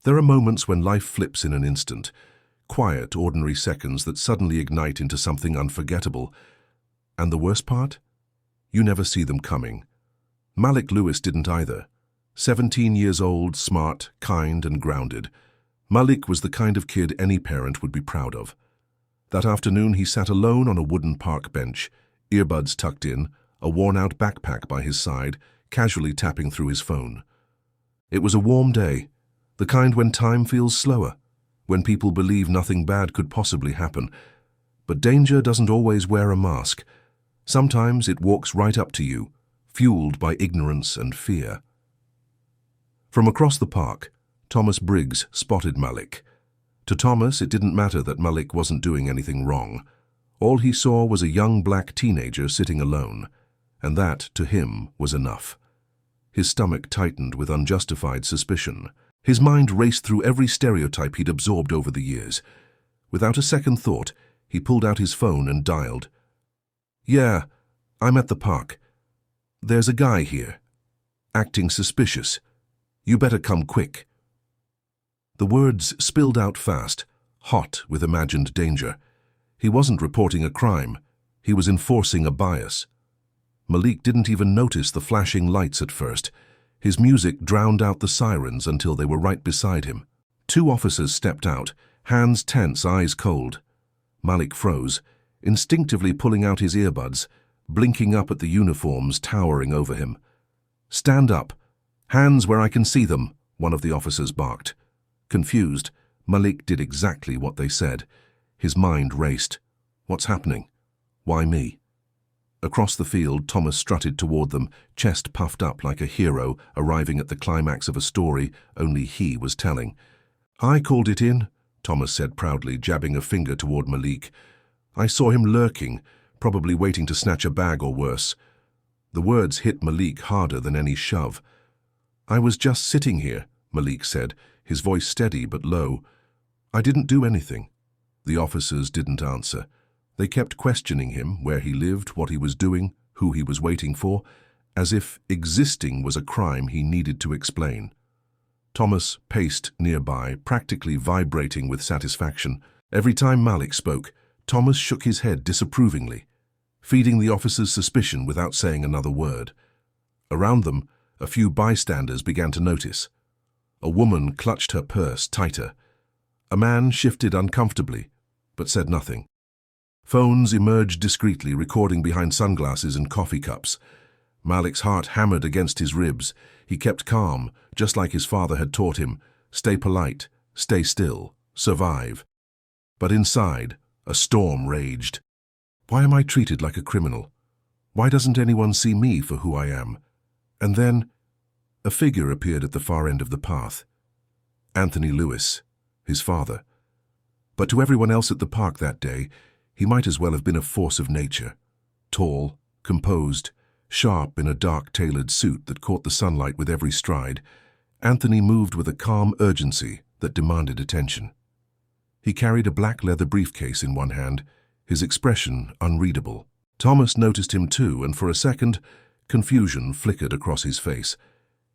There are moments when life flips in an instant, quiet, ordinary seconds that suddenly ignite into something unforgettable. And the worst part? You never see them coming. Malik Lewis didn't either. 17 years old, smart, kind, and grounded. Malik was the kind of kid any parent would be proud of. That afternoon he sat alone on a wooden park bench, earbuds tucked in, a worn-out backpack by his side, casually tapping through his phone. It was a warm day, the kind when time feels slower, when people believe nothing bad could possibly happen. But danger doesn't always wear a mask. Sometimes it walks right up to you, fueled by ignorance and fear. From across the park, Thomas Briggs spotted Malik. To Thomas, it didn't matter that Malik wasn't doing anything wrong. All he saw was a young black teenager sitting alone, and that, to him, was enough. His stomach tightened with unjustified suspicion. His mind raced through every stereotype he'd absorbed over the years. Without a second thought, he pulled out his phone and dialed. "Yeah, I'm at the park. There's a guy here, acting suspicious. You better come quick." The words spilled out fast, hot with imagined danger. He wasn't reporting a crime. He was enforcing a bias. Malik didn't even notice the flashing lights at first. His music drowned out the sirens until they were right beside him. 2 officers stepped out, hands tense, eyes cold. Malik froze, instinctively pulling out his earbuds, blinking up at the uniforms towering over him. "Stand up. Hands where I can see them," one of the officers barked. Confused, Malik did exactly what they said. His mind raced. What's happening? Why me? Across the field, Thomas strutted toward them, chest puffed up like a hero arriving at the climax of a story only he was telling. "I called it in," Thomas said proudly, jabbing a finger toward Malik. "I saw him lurking, probably waiting to snatch a bag or worse." The words hit Malik harder than any shove. "I was just sitting here," Malik said, his voice steady but low. "I didn't do anything." The officers didn't answer. They kept questioning him, where he lived, what he was doing, who he was waiting for, as if existing was a crime he needed to explain. Thomas paced nearby, practically vibrating with satisfaction. Every time Malik spoke, Thomas shook his head disapprovingly, feeding the officers' suspicion without saying another word. Around them, a few bystanders began to notice. A woman clutched her purse tighter. A man shifted uncomfortably, but said nothing. Phones emerged discreetly, recording behind sunglasses and coffee cups. Malik's heart hammered against his ribs. He kept calm, just like his father had taught him. Stay polite, stay still, survive. But inside, a storm raged. Why am I treated like a criminal? Why doesn't anyone see me for who I am? And then, a figure appeared at the far end of the path. Anthony Lewis, his father. But to everyone else at the park that day, he might as well have been a force of nature. Tall, composed, sharp in a dark tailored suit that caught the sunlight with every stride, Anthony moved with a calm urgency that demanded attention. He carried a black leather briefcase in one hand, his expression unreadable. Thomas noticed him too, and for a second, confusion flickered across his face.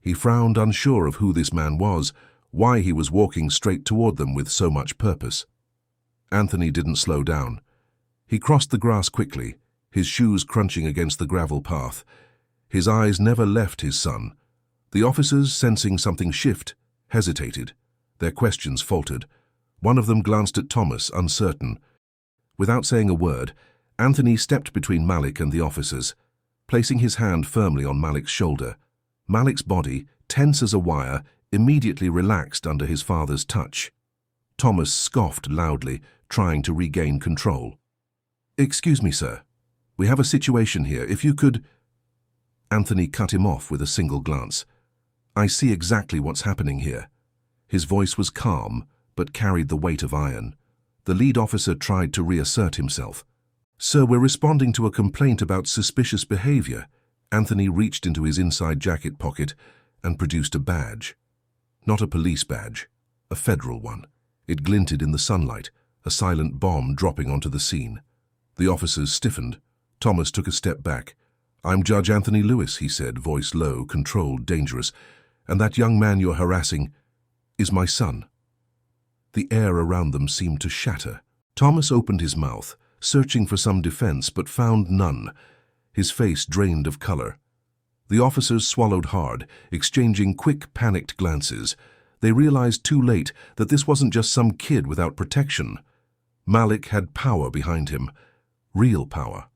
He frowned, unsure of who this man was, why he was walking straight toward them with so much purpose. Anthony didn't slow down. He crossed the grass quickly, his shoes crunching against the gravel path. His eyes never left his son. The officers, sensing something shift, hesitated. Their questions faltered. One of them glanced at Thomas, uncertain. Without saying a word, Anthony stepped between Malik and the officers, placing his hand firmly on Malik's shoulder. Malik's body, tense as a wire, immediately relaxed under his father's touch. Thomas scoffed loudly, trying to regain control. "Excuse me, sir. We have a situation here. If you could—" Anthony cut him off with a single glance. "I see exactly what's happening here." His voice was calm, but carried the weight of iron. The lead officer tried to reassert himself. "Sir, we're responding to a complaint about suspicious behavior." Anthony reached into his inside jacket pocket and produced a badge. Not a police badge, a federal one. It glinted in the sunlight, a silent bomb dropping onto the scene. The officers stiffened. Thomas took a step back. "I'm Judge Anthony Lewis," he said, voice low, controlled, dangerous. "And that young man you're harassing—" is my son." The air around them seemed to shatter. Thomas opened his mouth, searching for some defense, but found none. His face drained of color. The officers swallowed hard, exchanging quick, panicked glances. They realized too late that this wasn't just some kid without protection. Malik had power behind him. Real power.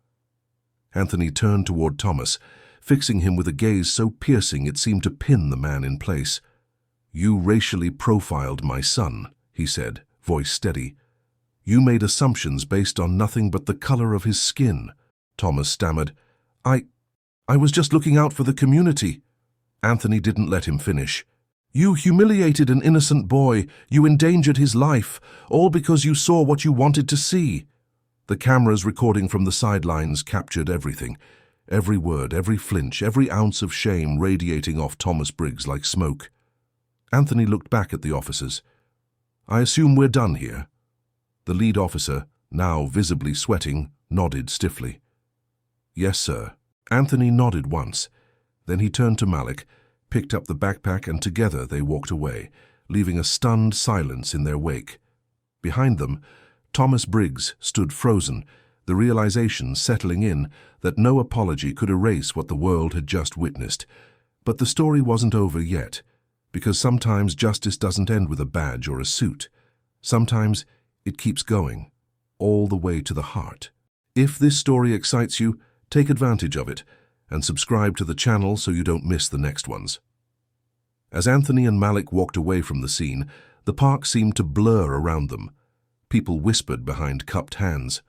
Anthony turned toward Thomas, fixing him with a gaze so piercing it seemed to pin the man in place. "You racially profiled my son," he said, voice steady. "You made assumptions based on nothing but the color of his skin." Thomas stammered. I was just looking out for the community." Anthony didn't let him finish. "You humiliated an innocent boy. You endangered his life, all because you saw what you wanted to see." The cameras recording from the sidelines captured everything. Every word, every flinch, every ounce of shame radiating off Thomas Briggs like smoke. Anthony looked back at the officers. "I assume we're done here." The lead officer, now visibly sweating, nodded stiffly. "Yes, sir." Anthony nodded once. Then he turned to Malik, picked up the backpack, and together they walked away, leaving a stunned silence in their wake. Behind them, Thomas Briggs stood frozen, the realization settling in that no apology could erase what the world had just witnessed. But the story wasn't over yet, because sometimes justice doesn't end with a badge or a suit. Sometimes it keeps going, all the way to the heart. If this story excites you, take advantage of it, and subscribe to the channel so you don't miss the next ones. As Anthony and Malik walked away from the scene, the park seemed to blur around them. People whispered behind cupped hands.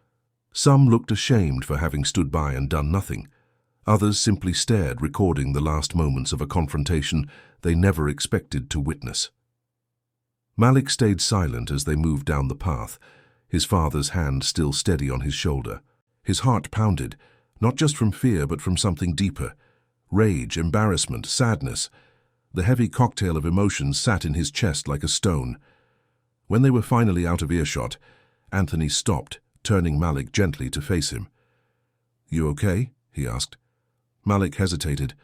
Some looked ashamed for having stood by and done nothing. Others simply stared, recording the last moments of a confrontation they never expected to witness. Malik stayed silent as they moved down the path, his father's hand still steady on his shoulder. His heart pounded, not just from fear but from something deeper. Rage, embarrassment, sadness. The heavy cocktail of emotions sat in his chest like a stone. When they were finally out of earshot, Anthony stopped, turning Malik gently to face him. "You okay?" he asked. Malik hesitated.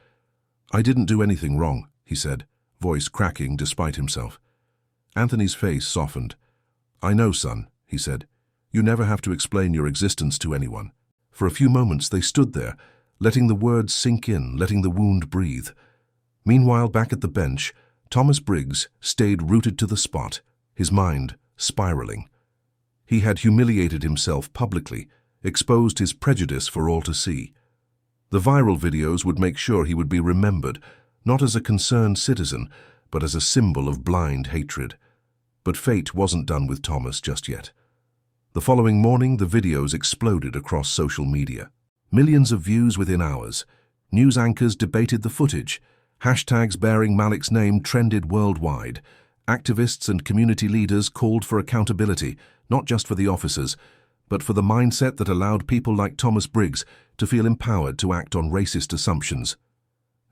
"I didn't do anything wrong," he said, voice cracking despite himself. Anthony's face softened. "I know, son," he said. "You never have to explain your existence to anyone." For a few moments they stood there, letting the words sink in, letting the wound breathe. Meanwhile, back at the bench, Thomas Briggs stayed rooted to the spot, his mind spiraling. He had humiliated himself publicly, exposed his prejudice for all to see. The viral videos would make sure he would be remembered, not as a concerned citizen, but as a symbol of blind hatred. But fate wasn't done with Thomas just yet. The following morning, the videos exploded across social media. Millions of views within hours. News anchors debated the footage. Hashtags bearing Malik's name trended worldwide. Activists and community leaders called for accountability, not just for the officers, but for the mindset that allowed people like Thomas Briggs to feel empowered to act on racist assumptions.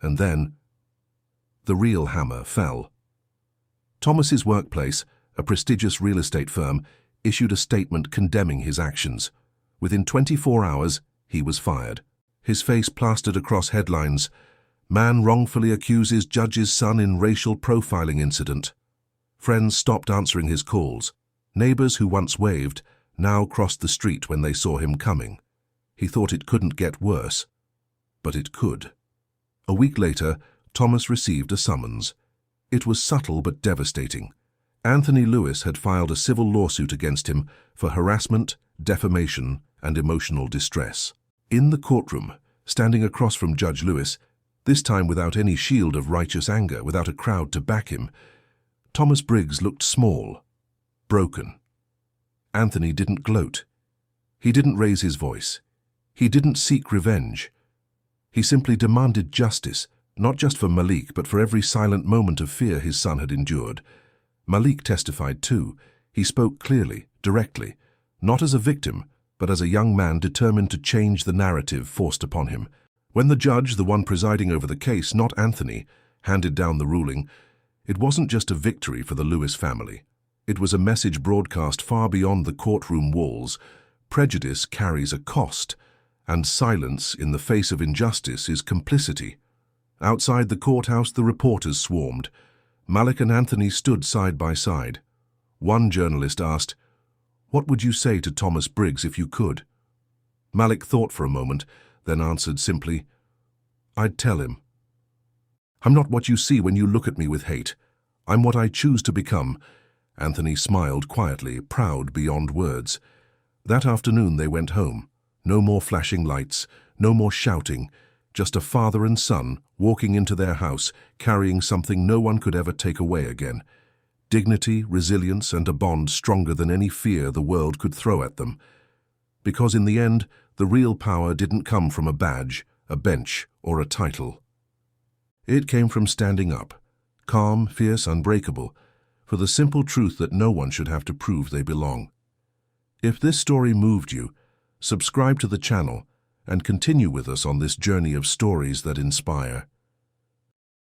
And then, the real hammer fell. Thomas's workplace, a prestigious real estate firm, issued a statement condemning his actions. Within 24 hours, he was fired. His face plastered across headlines, "Man wrongfully accuses judge's son in racial profiling incident." Friends stopped answering his calls. Neighbors who once waved now crossed the street when they saw him coming. He thought it couldn't get worse, but it could. A week later, Thomas received a summons. It was subtle but devastating. Anthony Lewis had filed a civil lawsuit against him for harassment, defamation, and emotional distress. In the courtroom, standing across from Judge Lewis, this time without any shield of righteous anger, without a crowd to back him, Thomas Briggs looked small, broken. Anthony didn't gloat. He didn't raise his voice. He didn't seek revenge. He simply demanded justice, not just for Malik, but for every silent moment of fear his son had endured. Malik testified too. He spoke clearly, directly, not as a victim, but as a young man determined to change the narrative forced upon him. When the judge, the one presiding over the case, not Anthony, handed down the ruling, it wasn't just a victory for the Lewis family. It was a message broadcast far beyond the courtroom walls. Prejudice carries a cost, and silence in the face of injustice is complicity. Outside the courthouse, the reporters swarmed. Malik and Anthony stood side by side. One journalist asked, "What would you say to Thomas Briggs if you could?" Malik thought for a moment, then answered simply, "I'd tell him. I'm not what you see when you look at me with hate. I'm what I choose to become." Anthony smiled quietly, proud beyond words. That afternoon they went home. No more flashing lights, no more shouting, just a father and son walking into their house, carrying something no one could ever take away again. Dignity, resilience, and a bond stronger than any fear the world could throw at them. Because in the end, the real power didn't come from a badge, a bench, or a title. It came from standing up, calm, fierce, unbreakable, for the simple truth that no one should have to prove they belong. If this story moved you, subscribe to the channel and continue with us on this journey of stories that inspire.